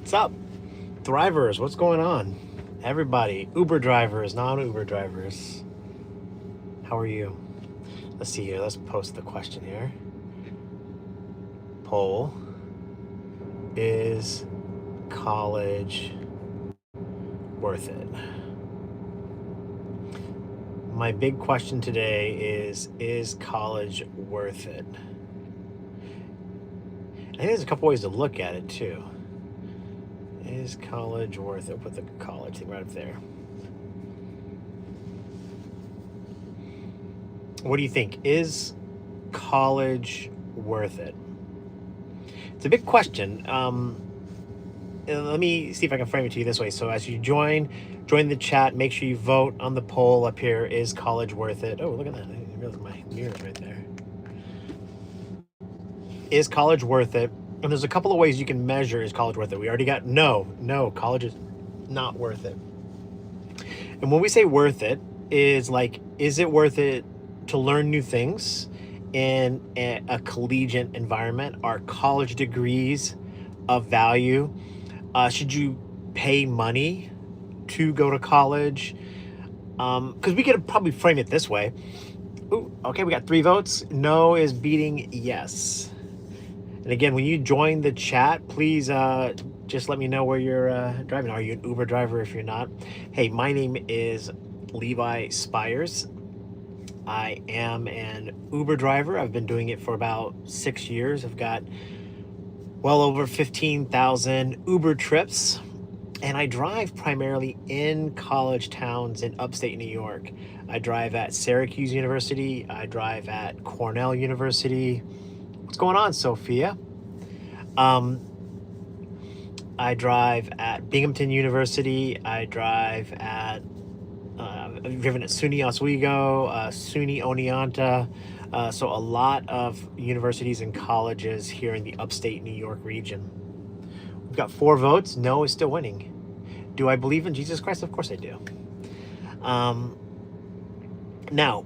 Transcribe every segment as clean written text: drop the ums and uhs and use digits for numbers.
What's up? Thrivers, what's going on? Everybody, Uber drivers, non-Uber drivers. How are you? Let's see here. Let's post the question here. Poll. Is college worth it? My big question today is college worth it? I think there's a couple ways to look at it too. Is college worth it? Put the college thing right up there. What do you think? Is college worth it? It's a big question. Let me see if I can frame it to you this way. So as you join the chat, make sure you vote on the poll up here. Is college worth it? Oh, look at that. I didn't realize my mirror's right there. Is college worth it? And there's a couple of ways you can measure is college worth it. We already got no, college is not worth it. And when we say worth it, is like, is it worth it to learn new things in a collegiate environment? Are college degrees of value? Should you pay money to go to college? Because we could probably frame it this way. Ooh, okay, we got 3 votes. No is beating yes. And again, when you join the chat, please just let me know where you're driving. Are you an Uber driver? If you're not, hey, my name is Levi Spires. I am an Uber driver. I've been doing it for about 6 years. I've got well over 15,000 Uber trips, and I drive primarily in college towns in upstate New York. I drive at Syracuse University. I drive at Cornell University. What's going on, Sophia? I drive at Binghamton University. I drive at I've driven at SUNY Oswego, SUNY Oneonta. So a lot of universities and colleges here in the upstate New York region. We've got 4 votes. No is still winning. Do I believe in Jesus Christ? Of course I do. Now,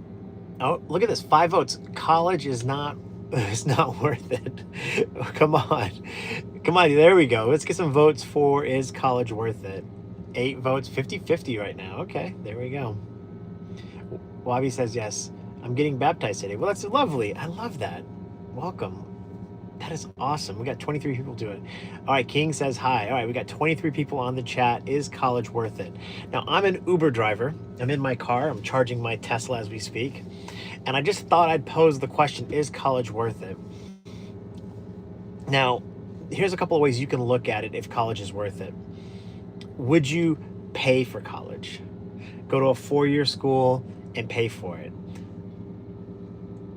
oh, look at this. 5 votes. College is not it's not worth it. Come on. There we go. Let's get some votes for is college worth it. 8 votes, 50-50 right now. Okay, there we go. Wabi says yes. I'm getting baptized today. Well, that's lovely. I love that. Welcome. That is awesome. We got 23 people do it. All right, King says hi. All right, we got 23 people on the chat. Is college worth it? Now, I'm an Uber driver. I'm in my car. I'm charging my Tesla as we speak. And I just thought I'd pose the question, is college worth it? Now, here's a couple of ways you can look at it if college is worth it. Would you pay for college? Go to a 4-year school and pay for it?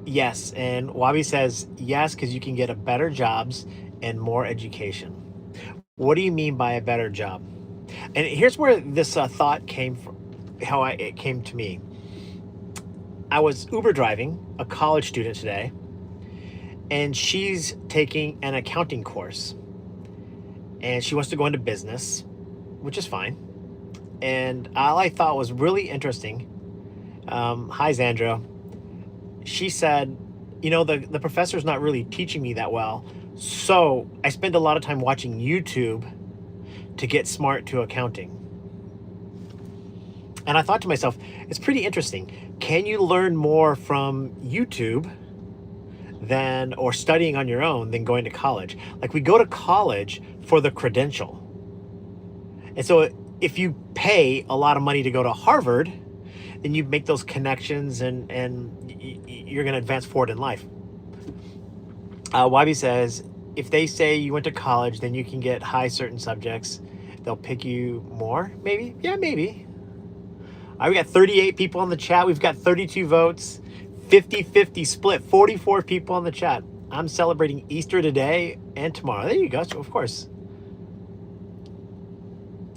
Yes, and Wabi says yes, because you can get a better jobs and more education. What do you mean by a better job? And here's where this thought came from, it came to me. I was Uber driving a college student today, and she's taking an accounting course, and she wants to go into business, which is fine. And all I thought was really interesting. Hi, Zandra. She said, you know, the professor's not really teaching me that well. So I spend a lot of time watching YouTube to get smart to accounting. And I thought to myself, it's pretty interesting. Can you learn more from YouTube or studying on your own than going to college? Like, we go to college for the credential. And so if you pay a lot of money to go to Harvard, then you make those connections and you're going to advance forward in life. Wabi says, if they say you went to college, then you can get high certain subjects. They'll pick you more, maybe? Yeah, maybe. All right, we got 38 people on the chat. We've got 32 votes, 50-50 split, 44 people on the chat. I'm celebrating Easter today and tomorrow. There you go, so of course.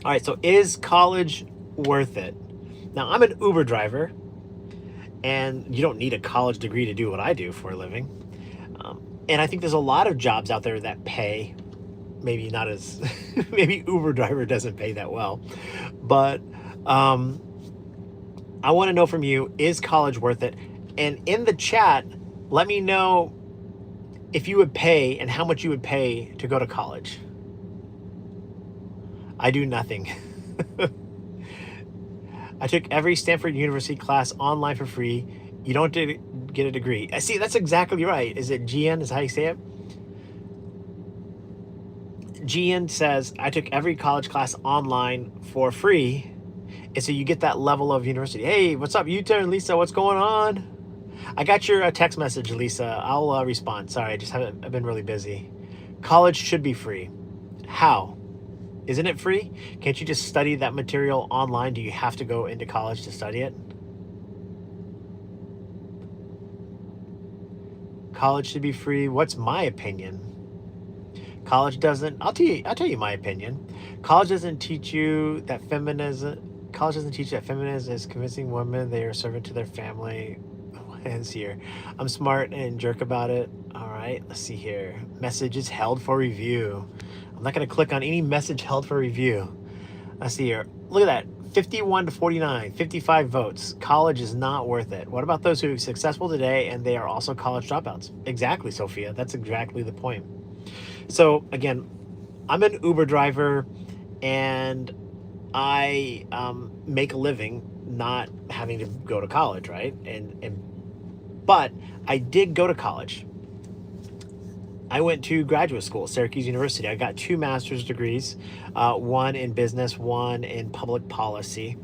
All right, so is college worth it? Now, I'm an Uber driver, and you don't need a college degree to do what I do for a living. And I think there's a lot of jobs out there that pay, maybe not as, maybe Uber driver doesn't pay that well. But I want to know from you, is college worth it? And in the chat, let me know if you would pay and how much you would pay to go to college. I do nothing. I took every Stanford University class online for free. You don't get a degree. I see. That's exactly right. Is it GN? Is how you say it? GN says I took every college class online for free, and so you get that level of university. Hey, what's up, U-turn, Lisa? What's going on? I got your text message, Lisa. I'll respond. Sorry, I just haven't. I've been really busy. College should be free. How? Isn't it free? Can't you just study that material online? Do you have to go into college to study it? College should be free. What's my opinion? College doesn't. I'll tell you my opinion. College doesn't teach you that feminism. College doesn't teach you that feminism is convincing women they are servant to their family. Ends here. I'm smart and jerk about it. All right. Let's see here. Messages held for review. I'm not going to click on any message held for review. Let's see here. Look at that. 51 to 49, 55 votes. College is not worth it. What about those who are successful today and they are also college dropouts? Exactly, Sophia. That's exactly the point. So again, I'm an Uber driver and I make a living not having to go to college, right? And but I did go to college. I went to graduate school, Syracuse University. I got two master's degrees, one in business, one in public policy.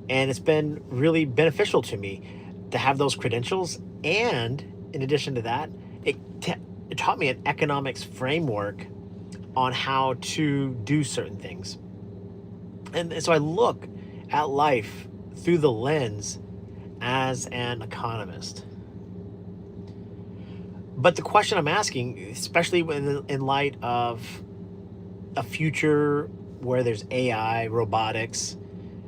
And it's been really beneficial to me to have those credentials. And in addition to that, it, it taught me an economics framework on how to do certain things. And so I look at life through the lens as an economist. But the question I'm asking, especially in light of a future where there's AI, robotics,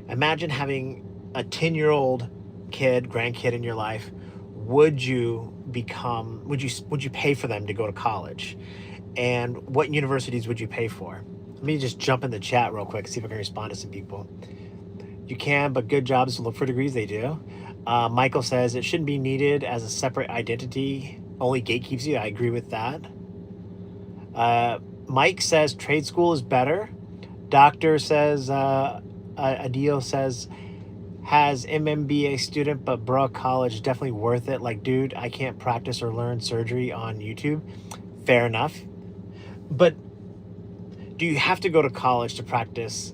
imagine having a 10-year-old kid, grandkid in your life. Would you pay for them to go to college? And what universities would you pay for? Let me just jump in the chat real quick, see if I can respond to some people. You can, but good jobs to look for degrees, they do. Michael says it shouldn't be needed as a separate identity. Only gatekeeps you. I agree with that. Mike says trade school is better. Doctor says, Adil says, has MMBA student, but bro, college definitely worth it. Like, dude, I can't practice or learn surgery on YouTube. Fair enough. But do you have to go to college to practice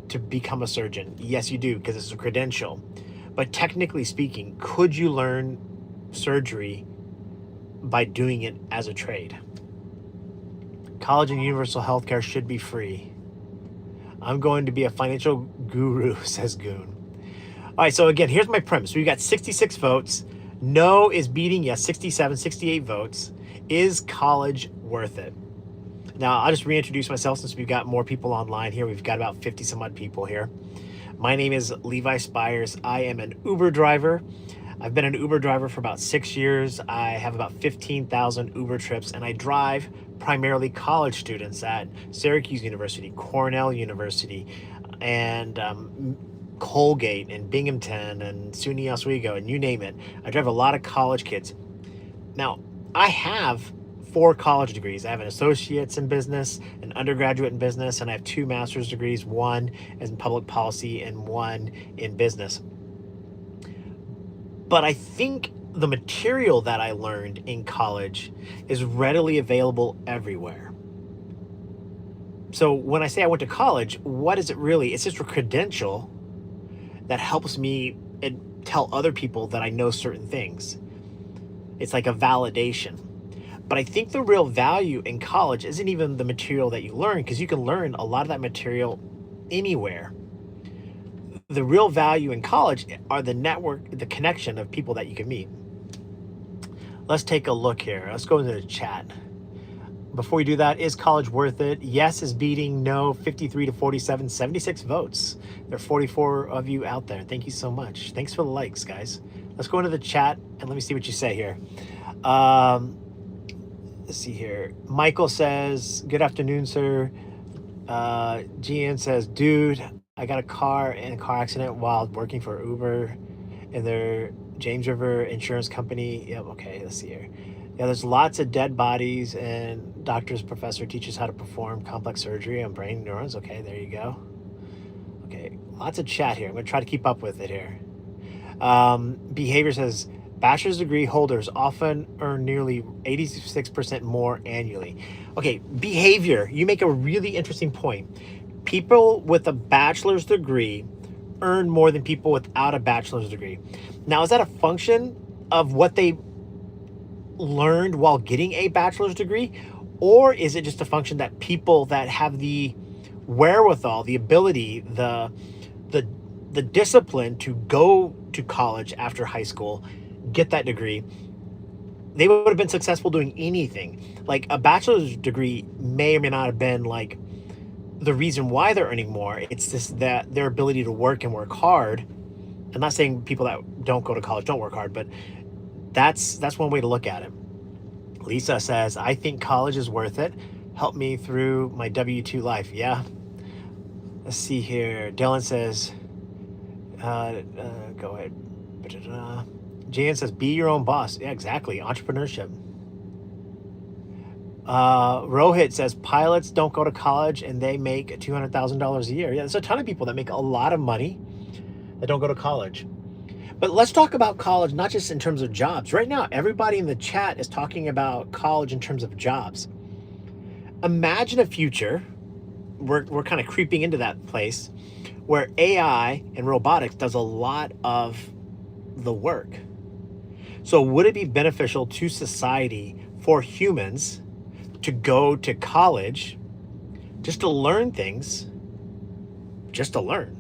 to become a surgeon? Yes, you do, because it's a credential. But technically speaking, could you learn surgery by doing it as a trade? College and universal healthcare should be free. I'm going to be a financial guru, says Goon. All right, so again, here's my premise. We got 66 votes. No is beating yes, 67, 68 votes. Is college worth it? Now, I'll just reintroduce myself since we've got more people online here. We've got about 50 some odd people here. My name is Levi Spires. I am an Uber driver. I've been an Uber driver for about 6 years. I have about 15,000 Uber trips, and I drive primarily college students at Syracuse University, Cornell University, and Colgate and Binghamton and SUNY Oswego, and you name it. I drive a lot of college kids. Now, I have 4 college degrees. I have an associate's in business, an undergraduate in business, and I have 2 master's degrees, one in public policy and one in business. But I think the material that I learned in college is readily available everywhere. So when I say I went to college, what is it really? It's just a credential that helps me tell other people that I know certain things. It's like a validation. But I think the real value in college isn't even the material that you learn, because you can learn a lot of that material anywhere. The real value in college are the network, the connection of people that you can meet. Let's take a look here. Let's go into the chat. Before we do that, is college worth it? Yes is beating no, 53 to 47, 76 votes. There are 44 of you out there. Thank you so much. Thanks for the likes, guys. Let's go into the chat and let me see what you say here. Let's see here. Michael says, good afternoon, sir. GN says, dude, I got a car in a car accident while working for Uber in their James River insurance company. Yep, okay, let's see here. Yeah, there's lots of dead bodies, and doctor's professor teaches how to perform complex surgery on brain neurons. Okay, there you go. Okay, lots of chat here. I'm going to try to keep up with it here. Behavior says bachelor's degree holders often earn nearly 86% more annually. Okay, behavior. You make a really interesting point. People with a bachelor's degree earn more than people without a bachelor's degree. Now, is that a function of what they learned while getting a bachelor's degree? Or is it just a function that people that have the wherewithal, the ability, the the discipline to go to college after high school, get that degree, they would have been successful doing anything. Like a bachelor's degree may or may not have been like the reason why they're earning more. It's just that their ability to work and work hard. I'm not saying people that don't go to college don't work hard, but that's one way to look at it. Lisa says, I think college is worth it. Help me through my W-2 life. Yeah. Let's see here. Dylan says, go ahead. Jan says, be your own boss. Yeah, exactly. Entrepreneurship. Rohit says, pilots don't go to college and they make $200,000 a year. Yeah, there's a ton of people that make a lot of money that don't go to college. But let's talk about college, not just in terms of jobs. Right now, everybody in the chat is talking about college in terms of jobs. Imagine a future, we're kind of creeping into that place, where AI and robotics does a lot of the work. So would it be beneficial to society for humans to go to college just to learn things, just to learn?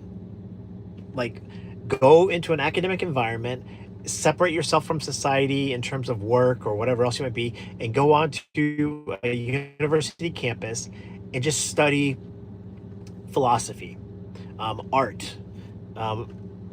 Like, go into an academic environment, separate yourself from society in terms of work or whatever else you might be, and go on to a university campus and just study philosophy, art,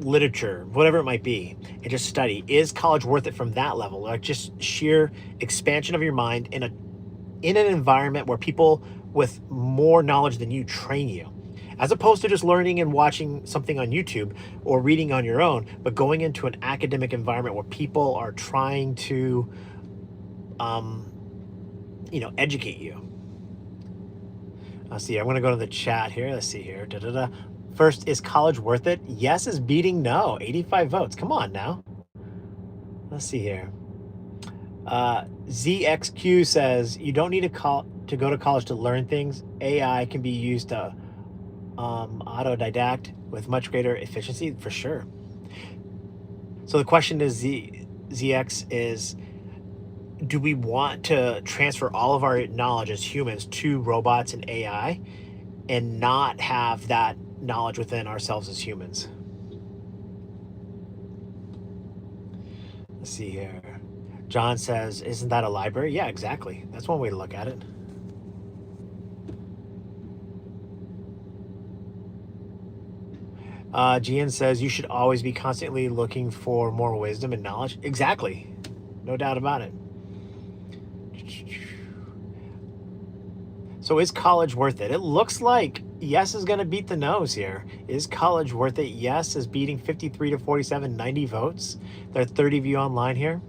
literature, whatever it might be, and just study. Is college worth it from that level? Like just sheer expansion of your mind in an environment where people with more knowledge than you train you, as opposed to just learning and watching something on YouTube or reading on your own, but going into an academic environment where people are trying to, educate you. Let's see. I'm going to go to the chat here. Let's see here. First, is college worth it? Yes is beating no. 85 votes. Come on now. Let's see here. ZXQ says, you don't need to go to college to learn things. AI can be used to autodidact with much greater efficiency, for sure. So the question is, ZX is, do we want to transfer all of our knowledge as humans to robots and AI and not have that knowledge within ourselves as humans? Let's see here. John says, isn't that a library? Yeah, exactly. That's one way to look at it. Gian says, you should always be constantly looking for more wisdom and knowledge. Exactly. No doubt about it. So is college worth it? It looks like yes is going to beat the no's here. Is college worth it? Yes is beating 53 to 47, 90 votes. There are 30 of you online here.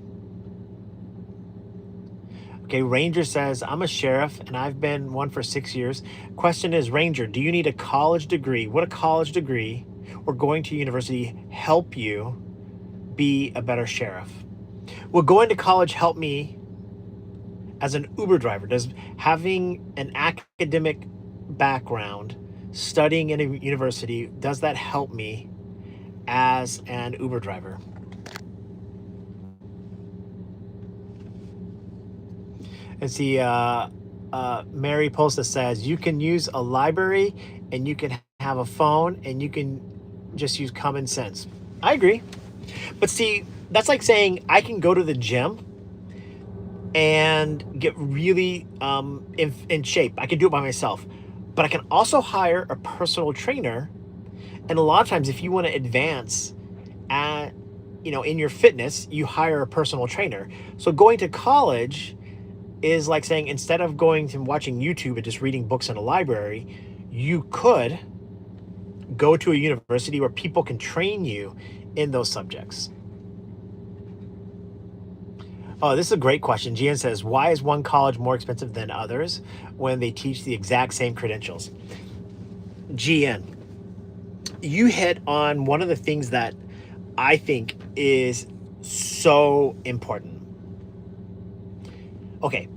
Okay, Ranger says, I'm a sheriff and I've been one for 6 years. Question is, Ranger, do you need a college degree? Would a college degree or going to university help you be a better sheriff? Will going to college help me as an Uber driver? Does having an academic background, studying in a university, does that help me as an Uber driver? And see, Mary Posta says, you can use a library and you can have a phone and you can just use common sense. I agree. But see, that's like saying I can go to the gym and get really in shape. I can do it by myself. But I can also hire a personal trainer. And a lot of times, if you want to advance in your fitness, you hire a personal trainer. So going to college is like saying, instead of going to watching YouTube and just reading books in a library, you could go to a university where people can train you in those subjects. Oh, this is a great question. Gian says, why is one college more expensive than others when they teach the exact same credentials? GN, you hit on one of the things that I think is so important. Okay,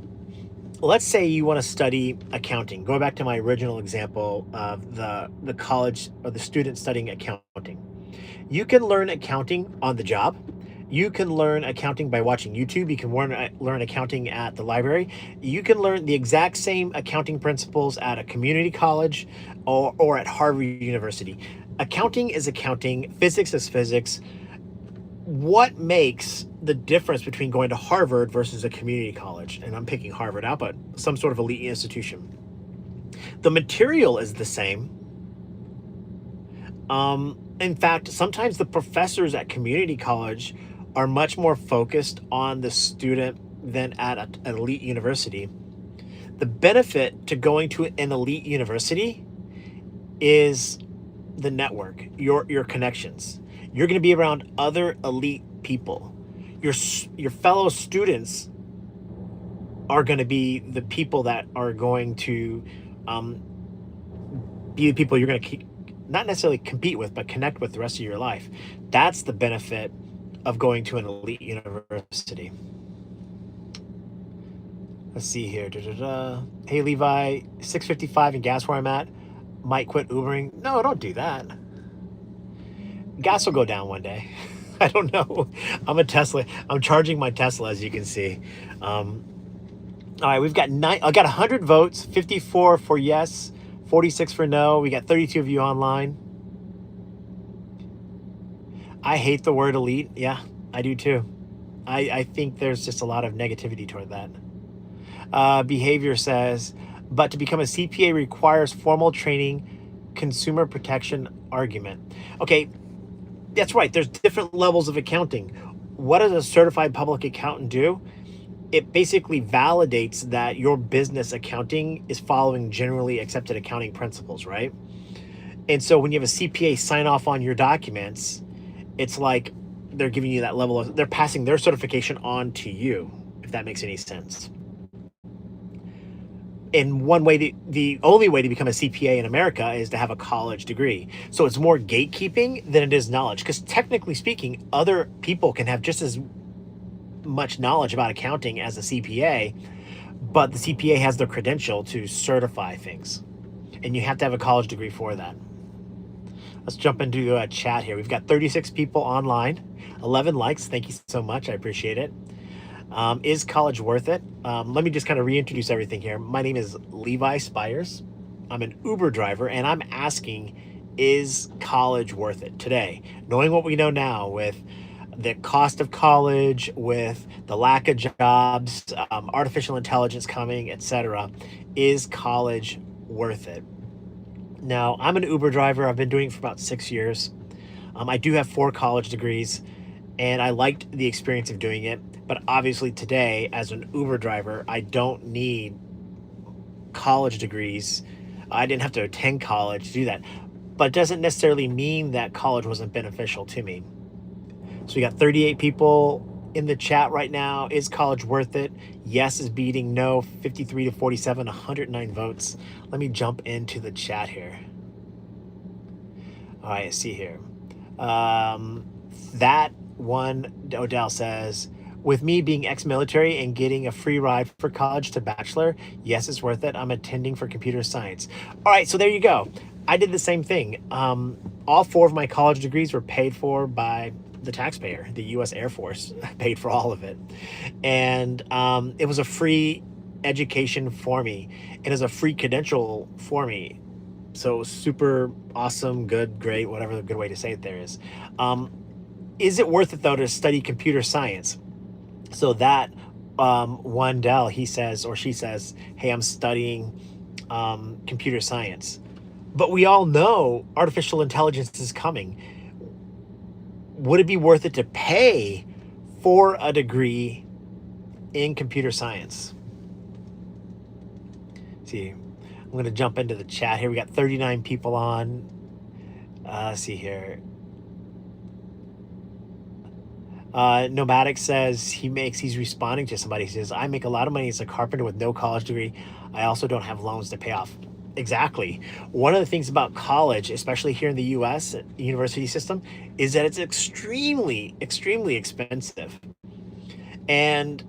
let's say you want to study accounting. Going back to my original example of the college or the student studying accounting. You can learn accounting on the job. You can learn accounting by watching YouTube. You can learn accounting at the library. You can learn the exact same accounting principles at a community college or at Harvard University. Accounting is accounting, physics is physics. What makes the difference between going to Harvard versus a community college? And I'm picking Harvard out, but some sort of elite institution. The material is the same. In fact, sometimes the professors at community college are much more focused on the student than at an elite university. The benefit to going to an elite university is the network, your connections. You're going to be around other elite people. Your fellow students are going to be the people that are going to be the people you're going to not necessarily compete with, but connect with the rest of your life. That's the benefit of going to an elite university. Let's see here. Hey, Levi, 6:55 in gas where I'm at. Might quit Ubering. No, don't do that. Gas will go down one day. I don't know. I'm a Tesla. I'm charging my Tesla, as you can see. All right, we've got I got 100 votes, 54 for yes, 46 for no. We got 32 of you online. I hate the word elite. Yeah, I do too. I think there's just a lot of negativity toward that. Behavior says, but to become a CPA requires formal training, consumer protection argument. Okay, that's right. There's different levels of accounting. What does a certified public accountant do? It basically validates that your business accounting is following generally accepted accounting principles, right? And so when you have a CPA sign off on your documents, it's like they're giving you that level of, they're passing their certification on to you, if that makes any sense. In one way, the only way to become a CPA in America is to have a college degree. So it's more gatekeeping than it is knowledge, because technically speaking, other people can have just as much knowledge about accounting as a CPA, but the CPA has the credential to certify things, and you have to have a college degree for that. Let's jump into a chat here. We've got 36 people online, 11 likes. Thank you so much. I appreciate it. Is college worth it? Let me just kind of reintroduce everything here. My name is Levi Spires. I'm an Uber driver, and I'm asking, is college worth it today? Knowing what we know now with the cost of college, with the lack of jobs, artificial intelligence coming, etc., is college worth it? Now, I'm an Uber driver. I've been doing it for about 6 years. I do have 4 college degrees, and I liked the experience of doing it. But obviously today, as an Uber driver, I don't need college degrees. I didn't have to attend college to do that. But it doesn't necessarily mean that college wasn't beneficial to me. So we got 38 people in the chat right now. Is college worth it? Yes is beating no, 53 to 47, 109 votes. Let me jump into the chat here. All right, see here. That one, Odell says, with me being ex-military and getting a free ride for college to bachelor, yes, it's worth it. I'm attending for computer science. All right, so there you go. I did the same thing. All 4 of my college degrees were paid for by the taxpayer. The U.S. Air Force paid for all of it. And it was a free education for me. It is a free credential for me. So super awesome, good, great, whatever the good way to say it there is. Is it worth it, though, to study computer science? So that one Dell, he says, or she says, hey, I'm studying computer science. But we all know artificial intelligence is coming. Would it be worth it to pay for a degree in computer science? See, I'm going to jump into the chat here. We got 39 people on. See here. Nomadic says he's responding to somebody. He says, I make a lot of money as a carpenter with no college degree. I also don't have loans to pay off. Exactly. One of the things about college, especially here in the US university system, is that it's extremely, extremely expensive. And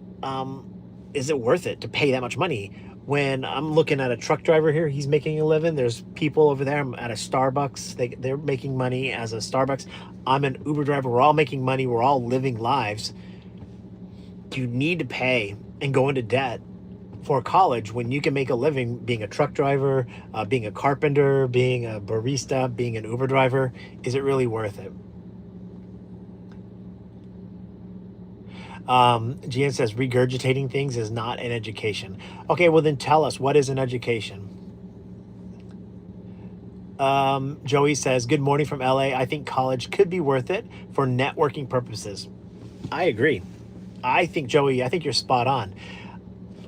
is it worth it to pay that much money? When I'm looking at a truck driver here, he's making a living. There's people over there. I'm at a Starbucks. They're making money as a Starbucks. I'm an Uber driver. We're all making money. We're all living lives. Do you need to pay and go into debt for college when you can make a living being a truck driver, being a carpenter, being a barista, being an Uber driver? Is it really worth it? Gian says regurgitating things is not an education. Okay, well then tell us, what is an education? Joey says, good morning from LA. I think college could be worth it for networking purposes. I agree. I think, Joey, I think you're spot on.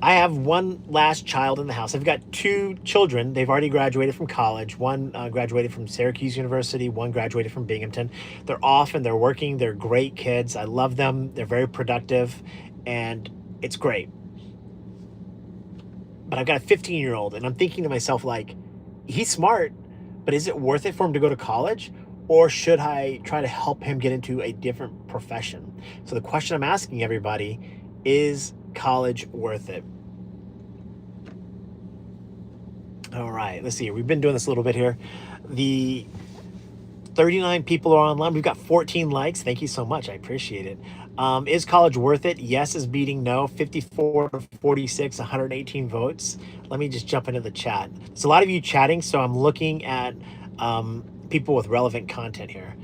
I have one last child in the house. I've got two children. They've already graduated from college. One graduated from Syracuse University. One graduated from Binghamton. They're off and they're working. They're great kids. I love them. They're very productive, and it's great. But I've got a 15-year-old, and I'm thinking to myself, like, he's smart, but is it worth it for him to go to college? Or should I try to help him get into a different profession? So the question I'm asking everybody is college worth it? All right, let's see. We've been doing this a little bit here. The 39 people are online. We've got 14 likes. Thank you so much. I appreciate it. Is college worth it? Yes is beating no. 54 to 46, 118 votes. Let me just jump into the chat. There's a lot of you chatting, so I'm looking at people with relevant content here.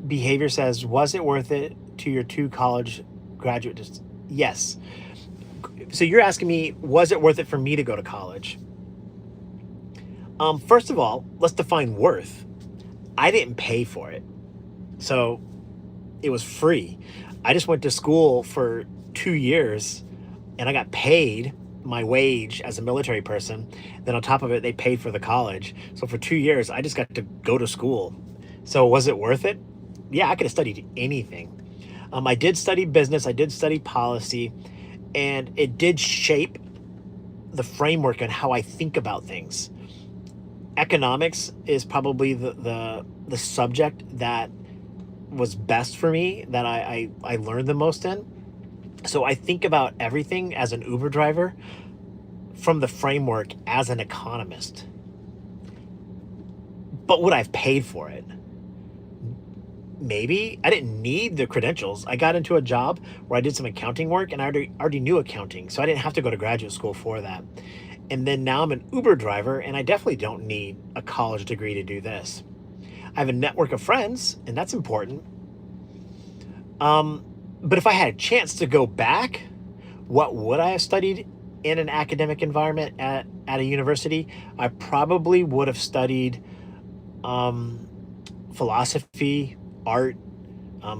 Behavior says, was it worth it to your two college graduates? Yes. So you're asking me, was it worth it for me to go to college? First of all, let's define worth. I didn't pay for it, so it was free. I just went to school for 2 years and I got paid my wage as a military person. Then on top of it, they paid for the college. So for 2 years, I just got to go to school. So was it worth it? Yeah, I could have studied anything. I did study business. I did study policy, and it did shape the framework on how I think about things. Economics is probably the subject that was best for me, that I learned the most in. So I think about everything as an Uber driver from the framework as an economist. But would I have paid for it? Maybe. I didn't need the credentials. I got into a job where I did some accounting work, and I already knew accounting, so I didn't have to go to graduate school for that. And then now I'm an Uber driver, and I definitely don't need a college degree to do this. I have a network of friends, and that's important. But if I had a chance to go back, what would I have studied in an academic environment at a university? I probably would have studied philosophy, art,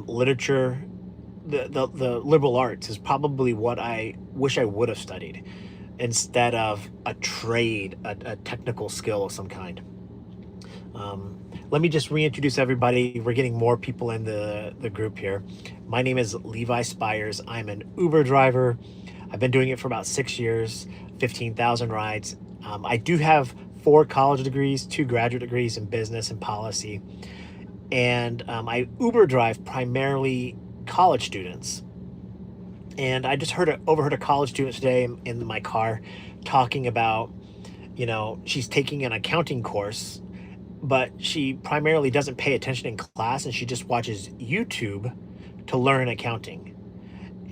literature. The liberal arts is probably what I wish I would have studied, instead of a trade, a technical skill of some kind. Let me just reintroduce everybody. We're getting more people in the group here. My name is Levi Spires. I'm an Uber driver. I've been doing it for about 6 years, 15,000 rides. I do have 4 college degrees, 2 graduate degrees in business and policy. And I Uber drive primarily college students. And I just overheard a college student today in my car talking about, she's taking an accounting course, but she primarily doesn't pay attention in class, and she just watches YouTube to learn accounting.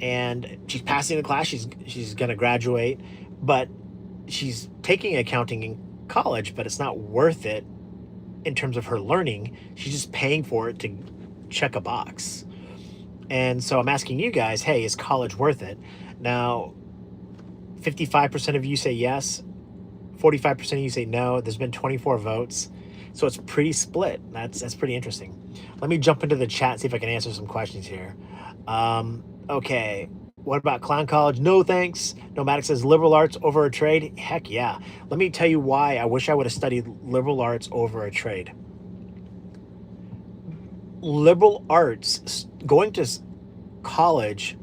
And she's passing the class. She's going to graduate, but she's taking accounting in college, but it's not worth it in terms of her learning. She's just paying for it to check a box. And so I'm asking you guys, hey, is college worth it? Now, 55% of you say yes, 45% of you say no. There's been 24 votes. So it's pretty split. That's pretty interesting. Let me jump into the chat and see if I can answer some questions here. Okay. What about clown college? No, thanks. Nomadic says liberal arts over a trade. Heck yeah. Let me tell you why I wish I would have studied liberal arts over a trade. liberal arts, going to college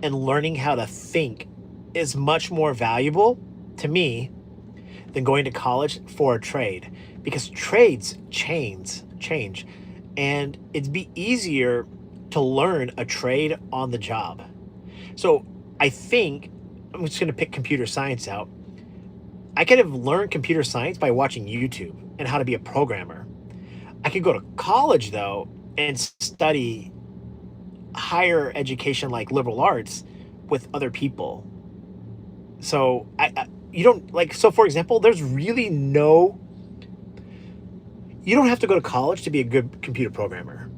and learning how to think is much more valuable to me than going to college for a trade, because trades change, and it'd be easier to learn a trade on the job. So I think I'm just going to pick computer science out. I could have learned computer science by watching YouTube and how to be a programmer. I could go to college though and study higher education like liberal arts with other people. So you don't like, so for example, there's really no, you don't have to go to college to be a good computer programmer,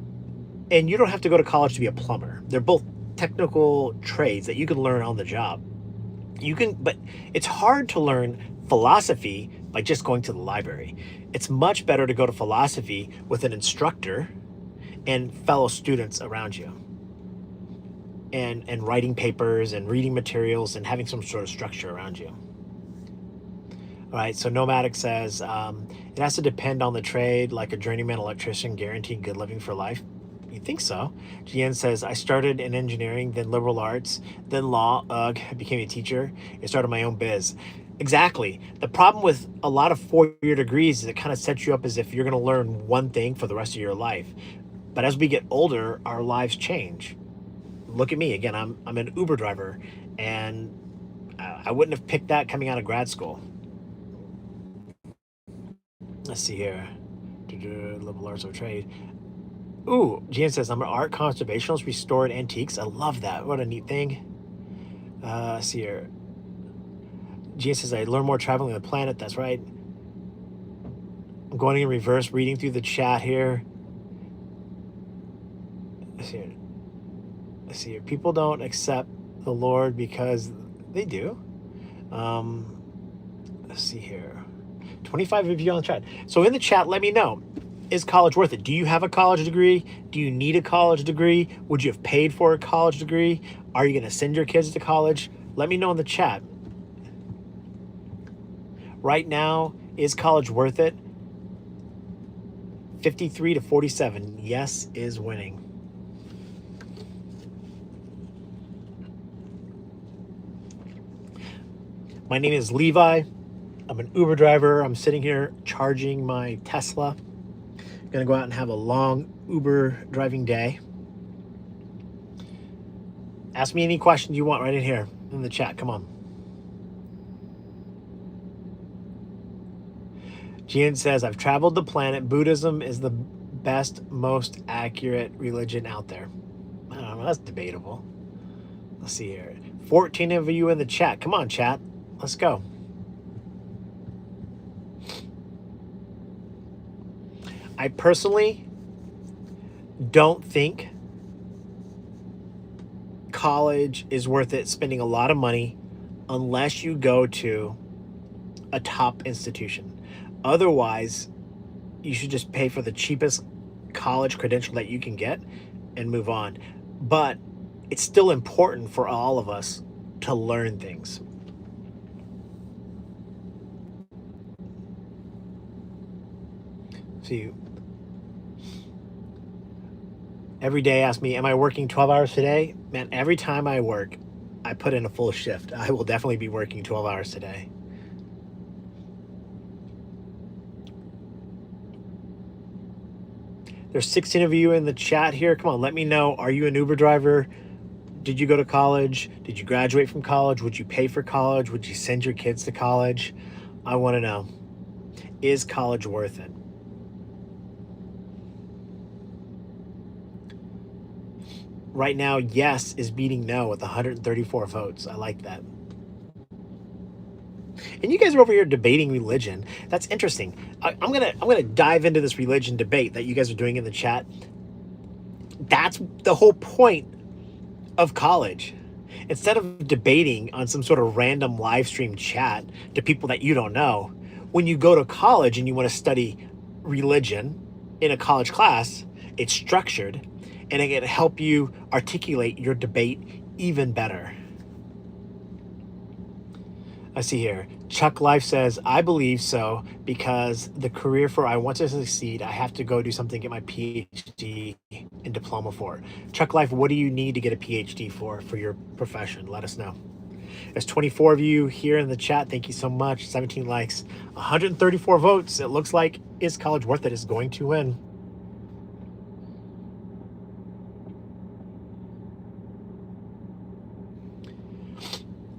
and you don't have to go to college to be a plumber. They're both technical trades that you can learn on the job. You can, but it's hard to learn philosophy by just going to the library. It's much better to go to philosophy with an instructor and fellow students around you, and writing papers and reading materials and having some sort of structure around you. All right, so Nomadic says it has to depend on the trade, like a journeyman electrician guaranteed good living for life. You think so? GN says, I started in engineering, then liberal arts, then law, became a teacher, and started my own biz. Exactly. The problem with a lot of four-year degrees is it kind of sets you up as if you're going to learn one thing for the rest of your life. But as we get older, our lives change. Look at me again. I'm an Uber driver, and I wouldn't have picked that coming out of grad school. Let's see here. Liberal arts or trade. Ooh, Gian says, I'm an art conservationist, restored antiques. I love that. What a neat thing. Let's see here. Gian says, I learn more traveling the planet. That's right. I'm going in reverse, reading through the chat here. Let's see here. Let's see here. People don't accept the Lord because they do. Let's see here. 25 of you on the chat. So in the chat, let me know. Is college worth it? Do you have a college degree? Do you need a college degree? Would you have paid for a college degree? Are you going to send your kids to college? Let me know in the chat. Right now, is college worth it? 53 to 47. Yes is winning. My name is Levi. I'm an Uber driver. I'm sitting here charging my Tesla. Gonna go out and have a long Uber driving day. Ask me any questions you want right in here in the chat. Come on. Gian says, I've traveled the planet. Buddhism is the best, most accurate religion out there. I don't know. That's debatable. Let's see here. 14 of you in the chat. Come on, chat. Let's go. I personally don't think college is worth it, spending a lot of money, unless you go to a top institution. Otherwise, you should just pay for the cheapest college credential that you can get and move on. But it's still important for all of us to learn things. See, every day ask me, am I working 12 hours today? Man, every time I work, I put in a full shift. I will definitely be working 12 hours today. There's 16 of you in the chat here. Come on, let me know. Are you an Uber driver? Did you go to college? Did you graduate from college? Would you pay for college? Would you send your kids to college? I want to know. Is college worth it? Right now, yes is beating no with 134 votes. I like that. And you guys are over here debating religion. That's interesting. I'm gonna dive into this religion debate that you guys are doing in the chat. That's the whole point of college. Instead of debating on some sort of random live stream chat to people that you don't know, when you go to college and you want to study religion in a college class, it's structured and it can help you articulate your debate even better. I see here. Chuck Life says, I believe so because the career for I want to succeed, I have to go do something, get my PhD and diploma for. Chuck Life, what do you need to get a PhD for your profession? Let us know. There's 24 of you here in the chat. Thank you so much. 17 likes, 134 votes. It looks like Is College Worth It is going to win.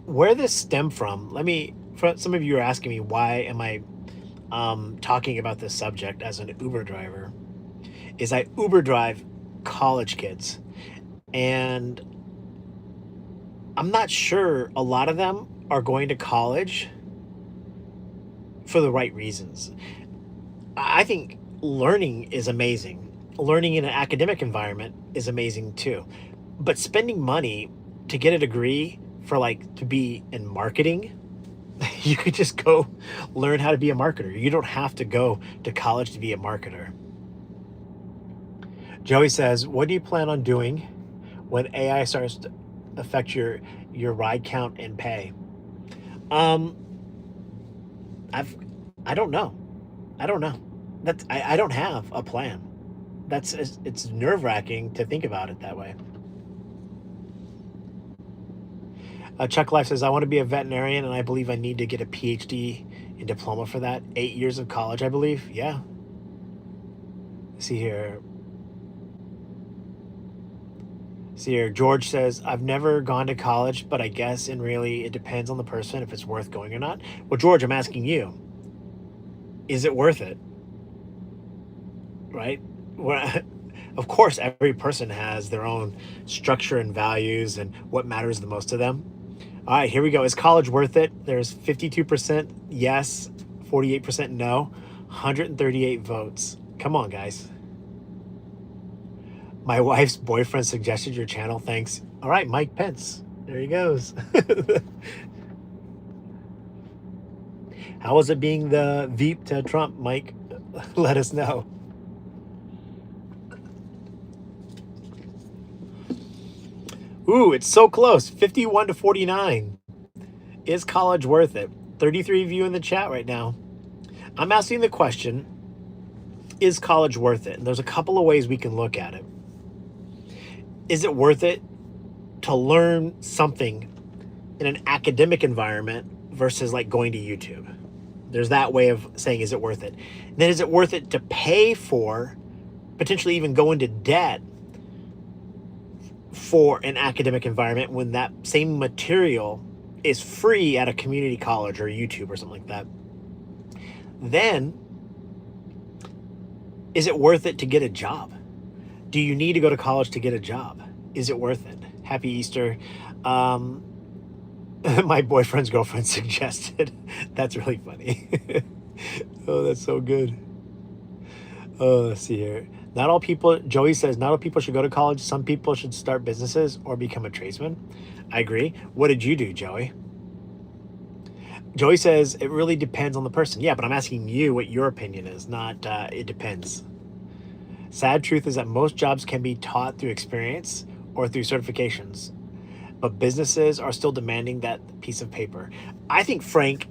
Where this stem from, some of you are asking me, why am I talking about this subject as an Uber driver, is I Uber drive college kids. And I'm not sure a lot of them are going to college for the right reasons. I think learning is amazing. Learning in an academic environment is amazing too. But spending money to get a degree for to be in marketing, you could just go learn how to be a marketer. You don't have to go to college to be a marketer. Joey says, what do you plan on doing when AI starts to affect your ride count and pay? I don't know. I don't know. I don't have a plan. It's nerve-wracking to think about it that way. Chuck Life says, I want to be a veterinarian and I believe I need to get a PhD and diploma for that. 8 years of college, I believe. Yeah. See here. George says, I've never gone to college, but I guess it depends on the person if it's worth going or not. Well, George, I'm asking you, is it worth it? Right? Well, of course, every person has their own structure and values and what matters the most to them. All right, here we go. Is college worth it? There's 52% yes, 48% no, 138 votes. Come on, guys. My wife's boyfriend suggested your channel. Thanks. All right, Mike Pence. There he goes. How was it being the Veep to Trump, Mike? Let us know. Ooh, it's so close. 51 to 49. Is college worth it? 33 of you in the chat right now. I'm asking the question, is college worth it? And there's a couple of ways we can look at it. Is it worth it to learn something in an academic environment versus going to YouTube? There's that way of saying, is it worth it? And then is it worth it to pay for, potentially even go into debt for an academic environment when that same material is free at a community college or YouTube or something like that? Then, is it worth it to get a job? Do you need to go to college to get a job? Is it worth it? Happy Easter. My boyfriend's girlfriend suggested. That's really funny. Oh, that's so good. Oh, let's see here. Not all people, Joey says, not all people should go to college. Some people should start businesses or become a tradesman. I agree. What did you do, Joey? Joey says, it really depends on the person. Yeah, but I'm asking you what your opinion is, not it depends. Sad truth is that most jobs can be taught through experience or through certifications, but businesses are still demanding that piece of paper. I think Frank,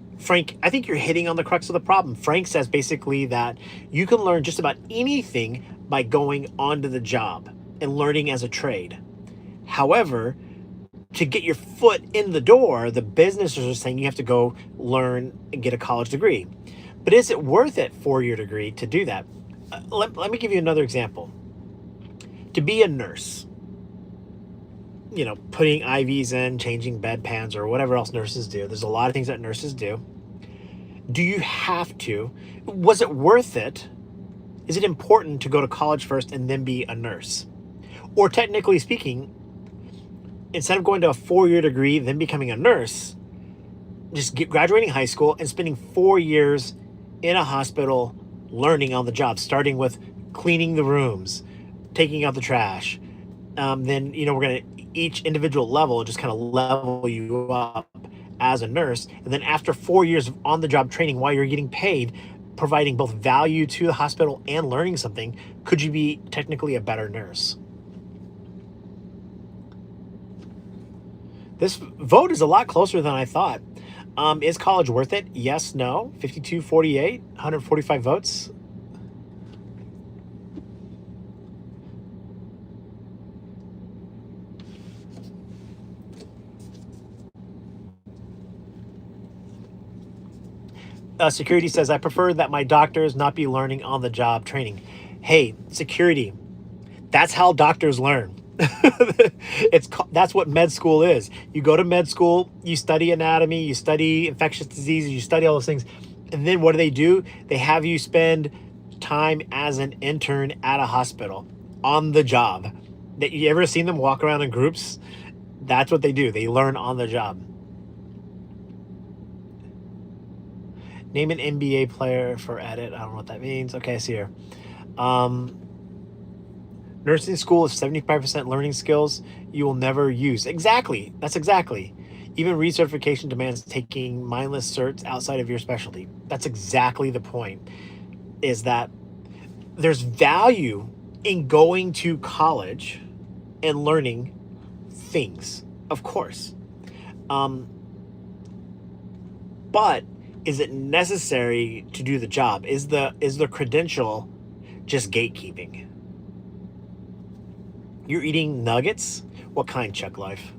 I think you're hitting on the crux of the problem. Frank says basically that you can learn just about anything by going onto the job and learning as a trade. However, to get your foot in the door, the businesses are saying you have to go learn and get a college degree. But is it worth it, 4-year degree, to do that? Let me give you another example. To be a nurse, putting IVs in, changing bedpans, or whatever else nurses do. There's a lot of things that nurses do. Do you have to? Was it worth it? Is it important to go to college first and then be a nurse? Or technically speaking, instead of going to a 4-year degree, then becoming a nurse, just graduating high school and spending 4 years in a hospital learning on the job, starting with cleaning the rooms, taking out the trash. Then, we're going to each individual level just kind of level you up as a nurse. And then after 4 years of on-the-job training, while you're getting paid, providing both value to the hospital and learning something, could you be technically a better nurse? This vote is a lot closer than I thought. Is college worth it? Yes, no. 52-48, 145 votes. Security says, I prefer that my doctors not be learning on the job training. Hey, security, that's how doctors learn. That's what med school is. You go to med school, you study anatomy, you study infectious diseases, you study all those things. And then what do? They have you spend time as an intern at a hospital on the job. That you ever seen them walk around in groups? That's what they do. They learn on the job. Name an NBA player for edit. I don't know what that means. Okay, I see here. Nursing school is 75% learning skills you will never use. Exactly. That's exactly. Even recertification demands taking mindless certs outside of your specialty. That's exactly the point. Is that there's value in going to college and learning things, of course. But is it necessary to do the job? Is the credential just gatekeeping? You're eating nuggets? What kind, Chuck Life?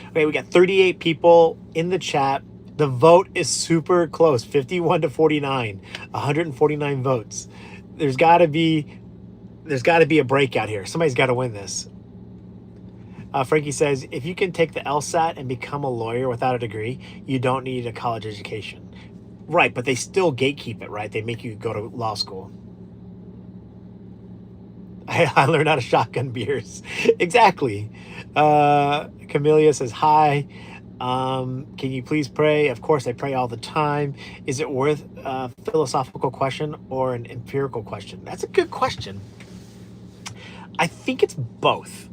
Okay, we got 38 people in the chat. The vote is super close, 51-49, 149 votes. There's got to be a breakout here. Somebody's got to win this. Frankie says, if you can take the LSAT and become a lawyer without a degree, you don't need a college education. Right, but they still gatekeep it, right? They make you go to law school. I learned how to shotgun beers. Exactly. Camellia says, hi. Can you please pray? Of course, I pray all the time. Is it worth a philosophical question or an empirical question? That's a good question. I think it's both.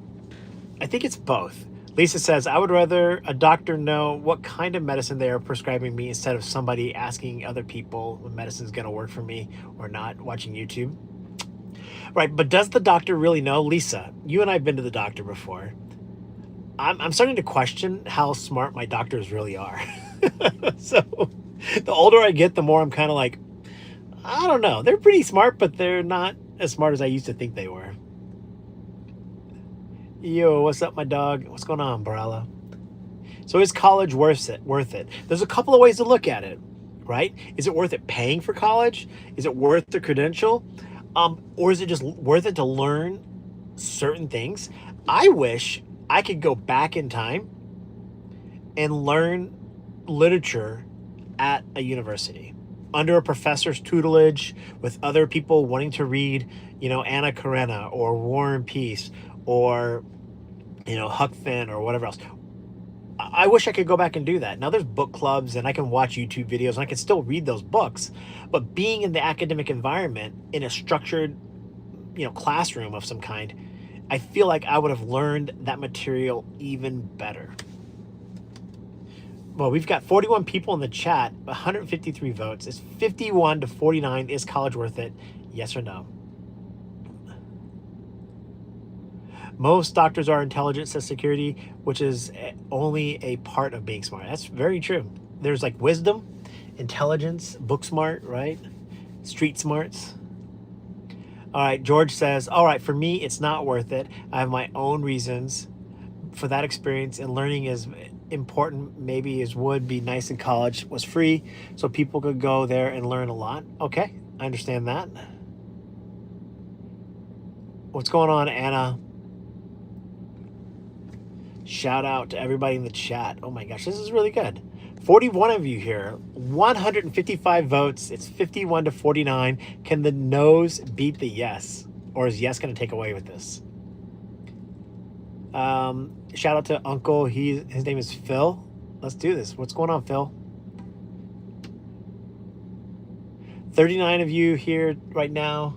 Lisa says, I would rather a doctor know what kind of medicine they are prescribing me instead of somebody asking other people if medicine is going to work for me or not, watching YouTube. Right, but does the doctor really know? Lisa, you and I have been to the doctor before. I'm starting to question how smart my doctors really are. So the older I get, the more I'm kind of like, I don't know. They're pretty smart, but they're not as smart as I used to think they were. Yo, what's up, my dog? What's going on, Barella? So is college worth it? There's a couple of ways to look at it, right? Is it worth it paying for college? Is it worth the credential? Or is it just worth it to learn certain things? I wish I could go back in time and learn literature at a university under a professor's tutelage with other people wanting to read, Anna Karenina or War and Peace or, Huck Finn or whatever else. I wish I could go back and do that. Now there's book clubs and I can watch YouTube videos and I can still read those books, but being in the academic environment in a structured, classroom of some kind, I feel like I would have learned that material even better. Well, we've got 41 people in the chat, 153 votes. It's 51-49. Is college worth it? Yes or no? Most doctors are intelligent, says security, which is only a part of being smart. That's very true. There's like wisdom, intelligence, book smart, right? Street smarts. All right, George says, all right, for me, it's not worth it. I have my own reasons for that experience, and learning is important. Maybe as would be nice in college was free, so people could go there and learn a lot. Okay, I understand that. What's going on, Anna? Shout out to everybody in the chat. Oh my gosh, this is really good. 41 of you here, 155 votes. It's 51-49. Can the no's beat the yes? Or is yes going to take away with this? Shout out to Uncle. His name is Phil. Let's do this. What's going on, Phil? 39 of you here right now.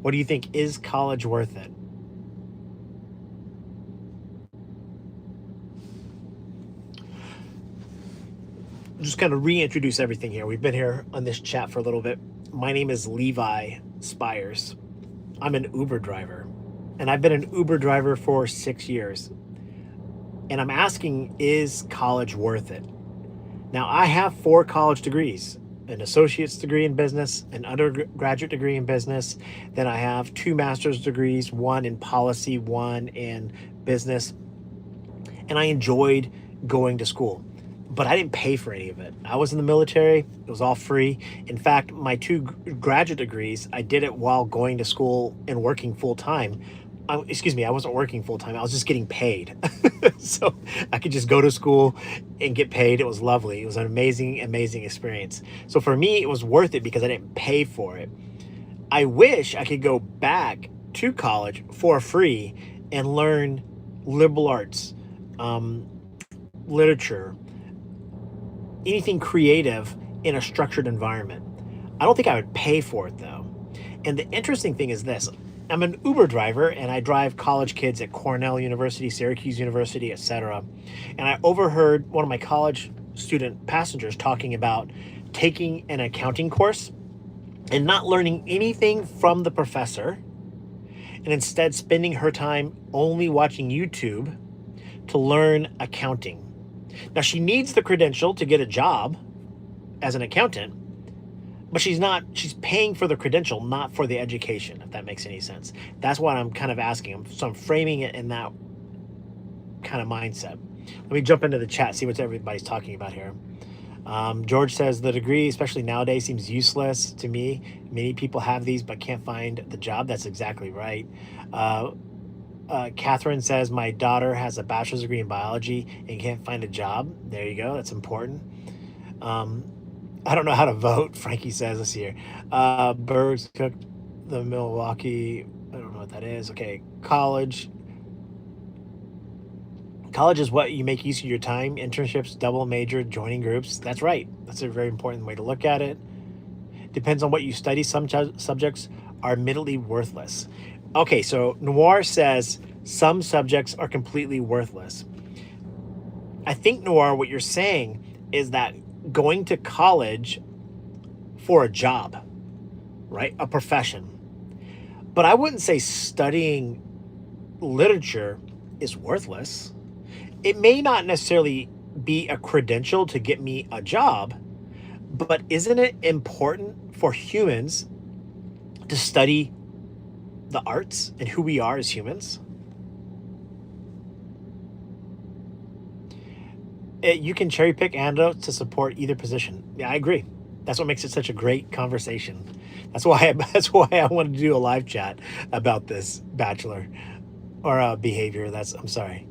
What do you think? Is college worth it? Just kind of reintroduce everything here. We've been here on this chat for a little bit. My name is Levi Spires. I'm an Uber driver, and I've been an Uber driver for 6 years. And I'm asking, is college worth it? Now, I have 4 college degrees, an associate's degree in business, an undergraduate degree in business. Then I have 2 master's degrees, one in policy, one in business. And I enjoyed going to school, but I didn't pay for any of it. I was in the military, it was all free. In fact, my 2 graduate degrees, I did it while going to school and working full time. Excuse me, I wasn't working full time, I was just getting paid. So I could just go to school and get paid. It was lovely. It was an amazing, amazing experience. So for me, it was worth it because I didn't pay for it. I wish I could go back to college for free and learn liberal arts, um, literature, anything creative in a structured environment. I don't think I would pay for it though. And the interesting thing is this: I'm an Uber driver and I drive college kids at Cornell University, Syracuse University, etc. And I overheard one of my college student passengers talking about taking an accounting course and not learning anything from the professor, and instead spending her time only watching YouTube to learn accounting. Now, she needs the credential to get a job as an accountant, but she's paying for the credential, not for the education, if that makes any sense. That's what I'm kind of asking. So I'm framing it in that kind of mindset. Let me jump into the chat, see what everybody's talking about here. George says the degree, especially nowadays, seems useless to me. Many people have these but can't find the job. That's exactly right. Catherine says my daughter has a bachelor's degree in biology and can't find a job. There you go. That's important. I don't know how to vote, Frankie says this year. Bergs cooked the Milwaukee. I don't know what that is. Okay, college. College is what you make use of your time. Internships, double major, joining groups. That's right. That's a very important way to look at it. Depends on what you study. Some subjects are admittedly worthless. Okay, so Noir says some subjects are completely worthless. I think, Noir, what you're saying is that going to college for a job, right? A profession. But I wouldn't say studying literature is worthless. It may not necessarily be a credential to get me a job, but isn't it important for humans to study the arts and who we are as humans? You can cherry pick anecdotes to support either position. Yeah, I agree. That's what makes it such a great conversation. That's why I wanted to do a live chat about this bachelor or behavior. I'm sorry.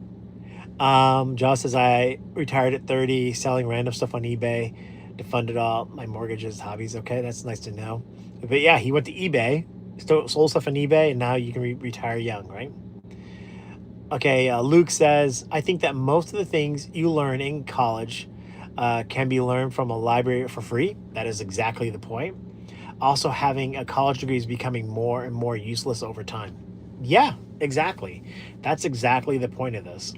Josh says I retired at 30, selling random stuff on eBay to fund it all. My mortgages, hobbies. Okay, that's nice to know. But yeah, he went to eBay, sold stuff on eBay, and now you can retire young, right? Okay, Luke says, I think that most of the things you learn in college can be learned from a library for free. That is exactly the point. Also, having a college degree is becoming more and more useless over time. Yeah, exactly. That's exactly the point of this.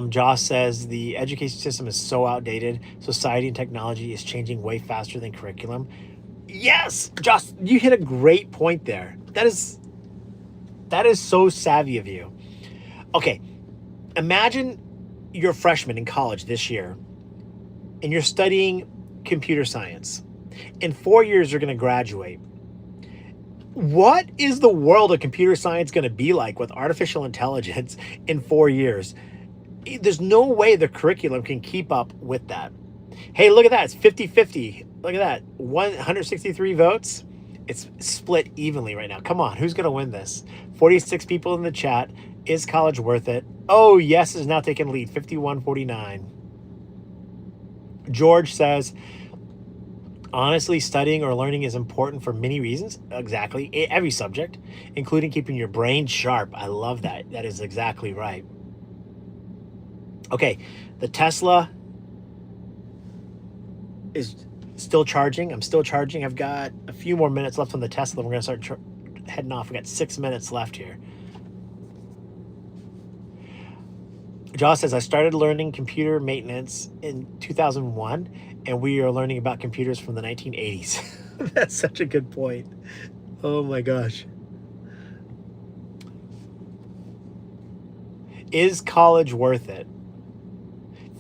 Josh says the education system is so outdated. Society and technology is changing way faster than curriculum. Yes, Josh, you hit a great point there. That is so savvy of you. Okay, imagine you're a freshman in college this year and you're studying computer science. In 4 years, you're going to graduate. What is the world of computer science going to be like with artificial intelligence in 4 years? There's no way the curriculum can keep up with that. Hey, look at that. It's 50-50. Look at that. 163 votes. It's split evenly right now. Come on. Who's going to win this? 46 people in the chat. Is college worth it? Oh, yes is now taking lead. 51-49. George says, honestly, studying or learning is important for many reasons. Exactly. Every subject, including keeping your brain sharp. I love that. That is exactly right. Okay, the Tesla is still charging. I'm still charging. I've got a few more minutes left on the Tesla. We're going to start heading off. We got 6 minutes left here. Josh says, I started learning computer maintenance in 2001, and we are learning about computers from the 1980s. That's such a good point. Oh my gosh. Is college worth it?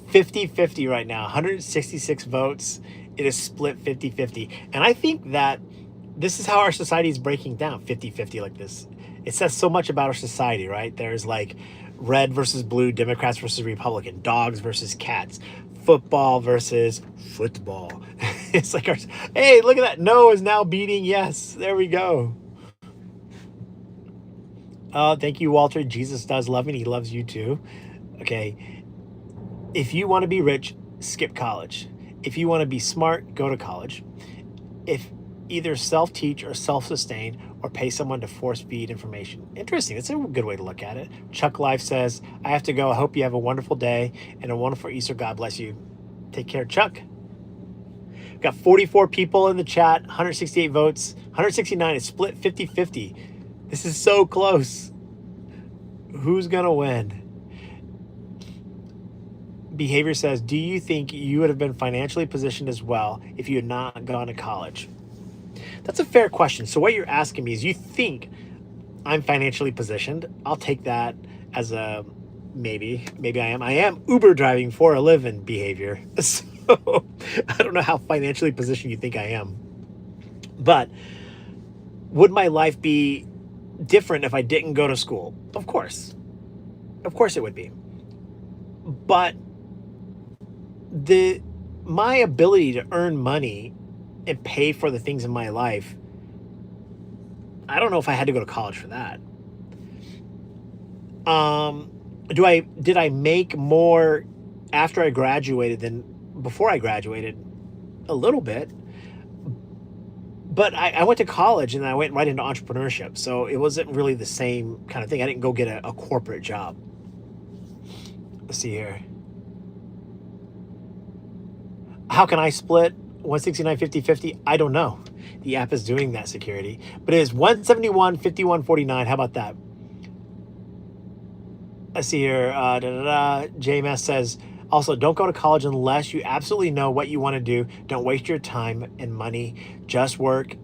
50-50 right now, 166 votes. It is split 50-50. And I think that this is how our society is breaking down 50-50 like this. It says so much about our society, right? There's like red versus blue, Democrats versus Republican, dogs versus cats, football versus football. It's like, hey, look at that. No is now beating yes. There we go. Thank you, Walter. Jesus does love me. And he loves you too. Okay. If you want to be rich, skip college. If you want to be smart, go to college. If either self-teach or self-sustain or pay someone to force feed information. Interesting. That's a good way to look at it. Chuck Life says, I have to go. I hope you have a wonderful day and a wonderful Easter. God bless you. Take care, Chuck. Got 44 people in the chat, 168 votes, 169 is split 50-50. This is so close. Who's going to win? Behavior says, do you think you would have been financially positioned as well if you had not gone to college? That's a fair question. So what you're asking me is, you think I'm financially positioned? I'll take that as a maybe I am. I am Uber driving for a living, Behavior. So I don't know how financially positioned you think I am. But would my life be different if I didn't go to school? Of course. Of course it would be. But my ability to earn money and pay for the things in my life, I don't know if I had to go to college for that. Did I make more after I graduated than before I graduated? A little bit. But I went to college and I went right into entrepreneurship. So it wasn't really the same kind of thing. I didn't go get a corporate job. Let's see here. How can I split 169, 50-50? I don't know. The app is doing that, security. But it is 171, 51, 49. How about that? Let's see here. JMS says, also, don't go to college unless you absolutely know what you want to do. Don't waste your time and money. Just work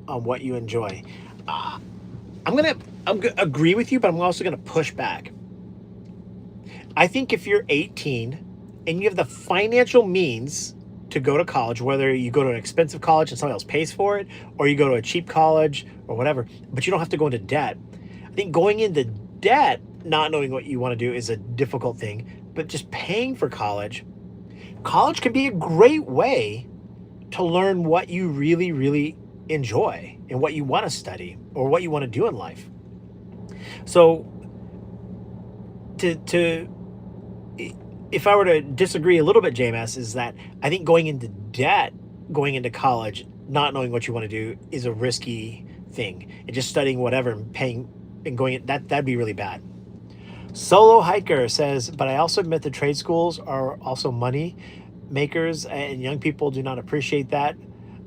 on what you enjoy. I'm gonna agree with you, but I'm also gonna push back. I think if you're 18 and you have the financial means to go to college, whether you go to an expensive college and somebody else pays for it, or you go to a cheap college or whatever, but you don't have to go into debt. I think going into debt, not knowing what you want to do, is a difficult thing. But just paying for college can be a great way to learn what you really, really enjoy and what you want to study or what you want to do in life. So if I were to disagree a little bit, JMS, is that I think going into debt, going into college, not knowing what you want to do is a risky thing. And just studying whatever and paying and going, that'd be really bad. Solo Hiker says, but I also admit the trade schools are also money makers and young people do not appreciate that.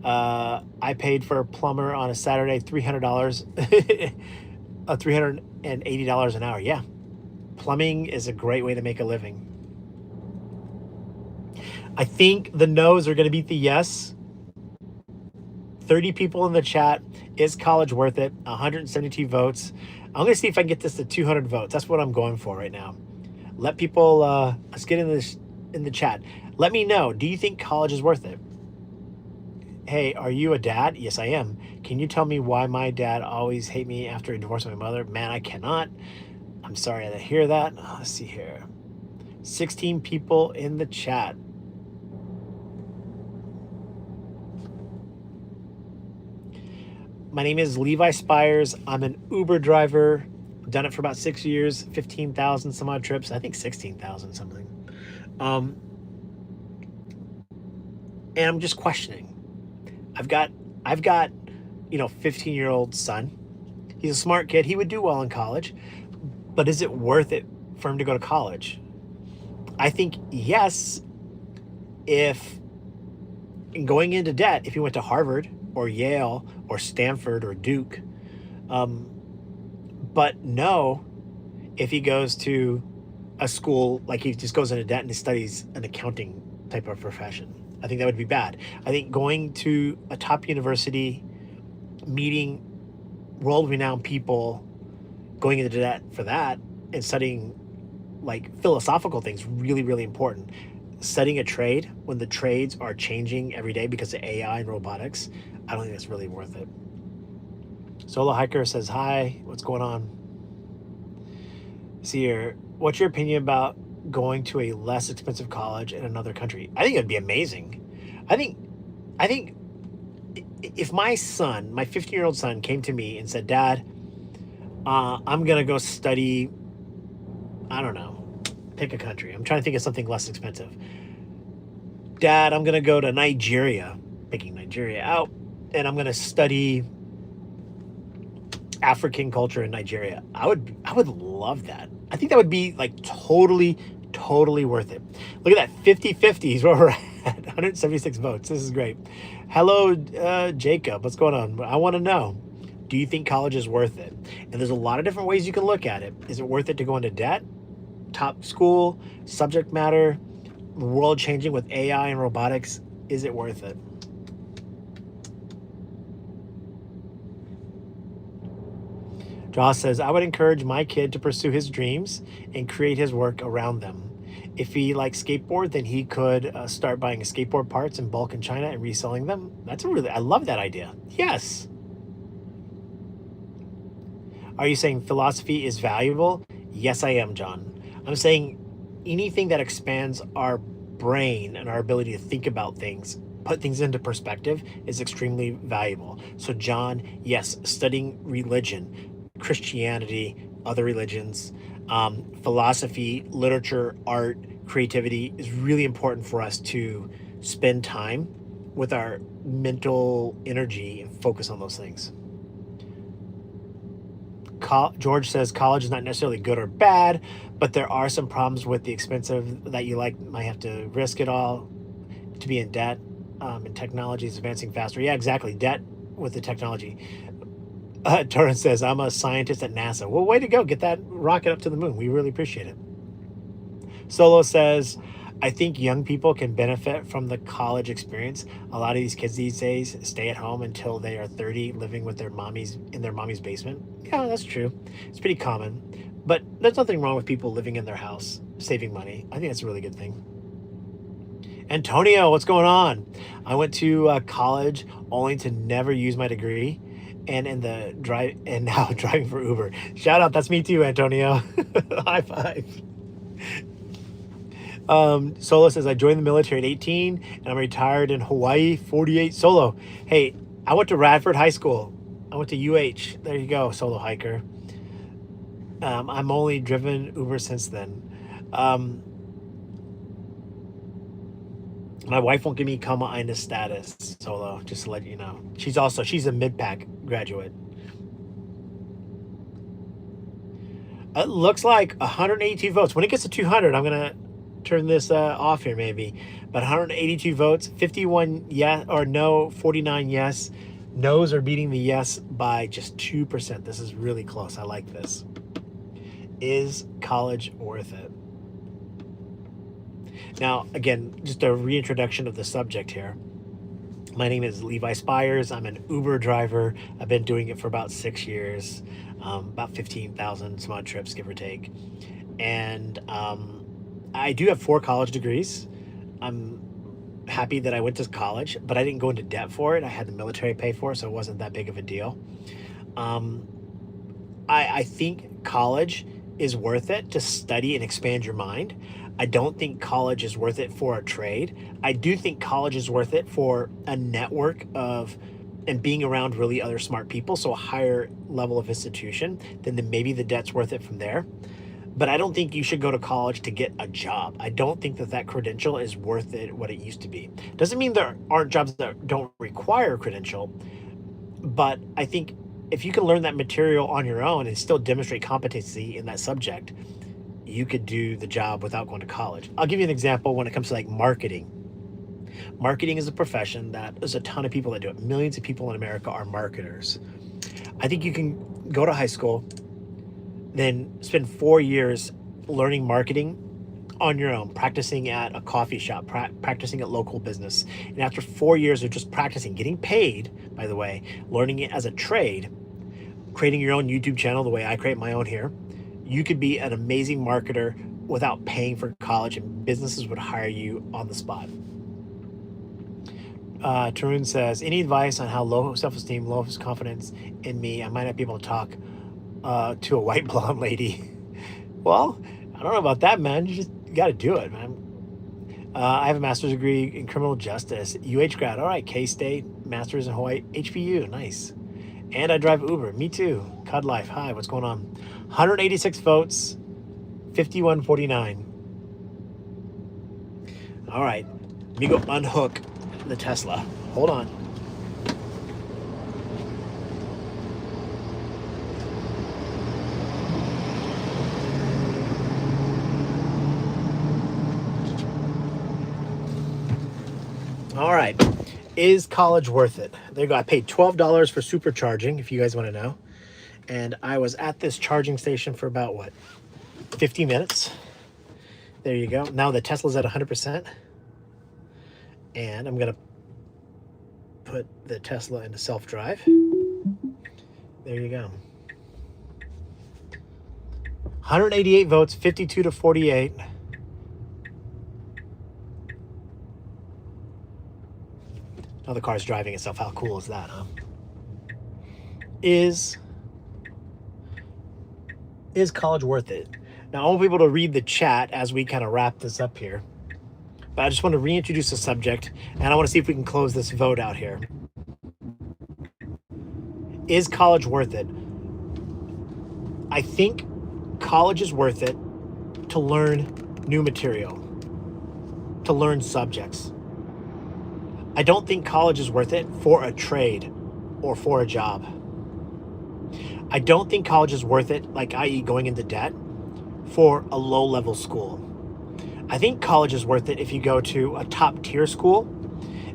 I paid for a plumber on a Saturday, $300, $380 an hour. Yeah. Plumbing is a great way to make a living. I think the no's are going to beat the yes. 30 people in the chat. Is college worth it? 172 votes. I'm going to see if I can get this to 200 votes. That's what I'm going for right now. Let people, let's get in the chat. Let me know. Do you think college is worth it? Hey, are you a dad? Yes, I am. Can you tell me why my dad always hate me after he divorced my mother? Man, I cannot. I'm sorry to hear that. Let's see here. 16 people in the chat. My name is Levi Spires. I'm an Uber driver. I've done it for about 6 years, 15,000 some odd trips. I think 16,000 something. And I'm just questioning. I've got, 15-year-old son. He's a smart kid. He would do well in college. But is it worth it for him to go to college? I think yes, if going into debt, if he went to Harvard or Yale or Stanford or Duke. But no, if he goes to a school, like he just goes into debt and studies an accounting type of profession. I think that would be bad. I think going to a top university, meeting world-renowned people, going into debt for that and studying like philosophical things really, really important. Studying a trade when the trades are changing every day because of AI and robotics, I don't think that's really worth it. Solo Hiker says, hi, what's going on? See here, what's your opinion about going to a less expensive college in another country? I think it'd be amazing. I think if my son, my 15-year-old son, came to me and said, Dad, I'm gonna go study, I don't know, pick a country. I'm trying to think of something less expensive. Dad, I'm gonna go to Nigeria, picking Nigeria out, and I'm gonna study African culture in Nigeria. I would love that. I think that would be like totally worth it. Look at that, 50-50 is where we're at. 176 votes. This is great. Hello, Jacob. What's going on? I want to know, do you think college is worth it? And there's a lot of different ways you can look at it. Is it worth it to go into debt? Top school, subject matter, the world changing with AI and robotics. Is it worth it? Josh says, I would encourage my kid to pursue his dreams and create his work around them. If he likes skateboard, then he could start buying skateboard parts in bulk in China and reselling them. I love that idea. Yes. Are you saying philosophy is valuable? Yes, I am, John. I'm saying anything that expands our brain and our ability to think about things, put things into perspective, is extremely valuable. So, John, yes, studying religion, Christianity, other religions, philosophy, literature, art, creativity is really important for us to spend time with our mental energy and focus on those things. George says college is not necessarily good or bad, but there are some problems with the expensive that you like might have to risk it all to be in debt. And technology is advancing faster. Yeah, exactly. Debt with the technology. Torrance says, I'm a scientist at NASA. Well, way to go. Get that rocket up to the moon. We really appreciate it. Solo says, I think young people can benefit from the college experience. A lot of these kids these days stay at home until they are 30, living with their mommies in their mommy's basement. Yeah, that's true. It's pretty common. But there's nothing wrong with people living in their house, saving money. I think that's a really good thing. Antonio, what's going on? I went to college only to never use my degree, and now driving for Uber. Shout out, that's me too, Antonio. High five. Solo says, I joined the military at 18 and I'm retired in Hawaii, 48. Solo, hey, I went to Radford High School. I went to UH. There you go, Solo Hiker. I'm only driven Uber since then. My wife won't give me Kama Ina status, Solo, just to let you know. She's a mid-pack graduate. It looks like 182 votes. When it gets to 200, I'm going to turn this off here maybe. But 182 votes, 51 yes or no, 49 yes. No's are beating the yes by just 2%. This is really close. I like this. Is college worth it? Now, again, just a reintroduction of the subject here. My name is Levi Spires. I'm an Uber driver. I've been doing it for about 6 years, about 15,000 some odd trips, give or take. And I do have 4 college degrees. I'm happy that I went to college, but I didn't go into debt for it. I had the military pay for it, so it wasn't that big of a deal. I think college is worth it to study and expand your mind. I don't think college is worth it for a trade. I do think college is worth it for a network of and being around really other smart people, so a higher level of institution, then maybe the debt's worth it from there. But I don't think you should go to college to get a job. I don't think that credential is worth it what it used to be. Doesn't mean there aren't jobs that don't require a credential, but I think if you can learn that material on your own and still demonstrate competency in that subject, you could do the job without going to college. I'll give you an example when it comes to like marketing. Marketing is a profession that there's a ton of people that do it. Millions of people in America are marketers. I think you can go to high school, then spend 4 years learning marketing on your own, practicing at a coffee shop, practicing at local business. And after 4 years of just practicing, getting paid, by the way, learning it as a trade, creating your own YouTube channel the way I create my own here, you could be an amazing marketer without paying for college, and businesses would hire you on the spot. Tarun says, any advice on how low self-esteem, low confidence in me, I might not be able to talk to a white blonde lady? Well, I don't know about that, man. You got to do it, man. I have a master's degree in criminal justice, grad. All right, K-State, master's in Hawaii, HBU, nice. And I drive Uber. Me too. Cud Life. Hi, what's going on? 186 votes, 5149. All right, let me go unhook the Tesla. Hold on. All right. Is college worth it? There you go. I paid $12 for supercharging, if you guys want to know. And I was at this charging station for about, what, 50 minutes? There you go. Now the Tesla's at 100%. And I'm going to put the Tesla into self-drive. There you go. 188 votes, 52 to 48. Now the car's driving itself. How cool is that, huh? Is college worth it? Now, I want people to read the chat as we kind of wrap this up here. But I just want to reintroduce the subject, and I want to see if we can close this vote out here. Is college worth it? I think college is worth it to learn new material, to learn subjects. I don't think college is worth it for a trade or for a job. I don't think college is worth it, like i.e. going into debt, for a low-level school. I think college is worth it if you go to a top-tier school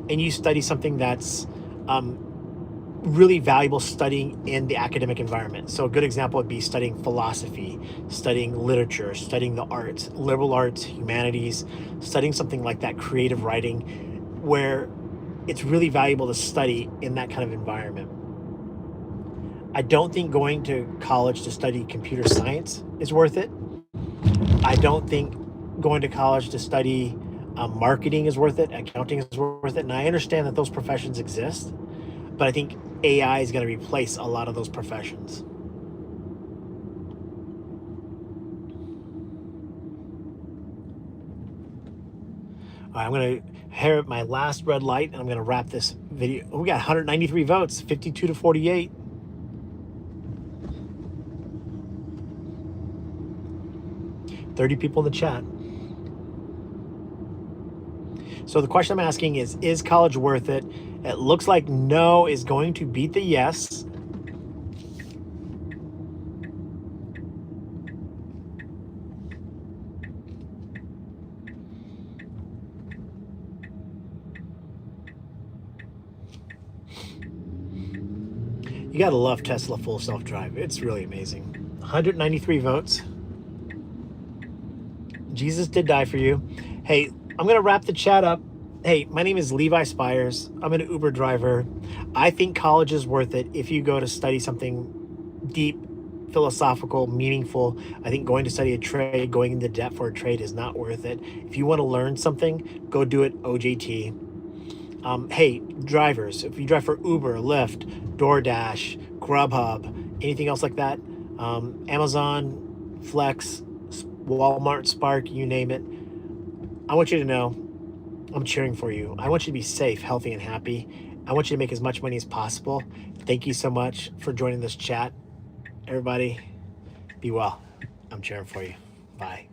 and you study something that's really valuable studying in the academic environment. So a good example would be studying philosophy, studying literature, studying the arts, liberal arts, humanities, studying something like that, creative writing, where it's really valuable to study in that kind of environment. I don't think going to college to study computer science is worth it. I don't think going to college to study marketing is worth it, accounting is worth it. And I understand that those professions exist, but I think AI is going to replace a lot of those professions. All right, I'm going to hit my last red light, and I'm going to wrap this video. Oh, we got 193 votes, 52 to 48. $30 people in the chat. So the question I'm asking is college worth it? It looks like no is going to beat the yes. You gotta love Tesla full self-drive. It's really amazing. 193 votes. Jesus did die for you. Hey, I'm gonna wrap the chat up. Hey, my name is Levi Spires. I'm an Uber driver. I think college is worth it if you go to study something deep, philosophical, meaningful. I think going to study a trade, going into debt for a trade is not worth it. If you want to learn something, go do it OJT. Hey, drivers, if you drive for Uber, Lyft, DoorDash, Grubhub, anything else like that, Amazon, Flex, Walmart, Spark, you name it, I want you to know I'm cheering for you. I want you to be safe, healthy, and happy. I want you to make as much money as possible. Thank you so much for joining this chat. Everybody, be well. I'm cheering for you. Bye.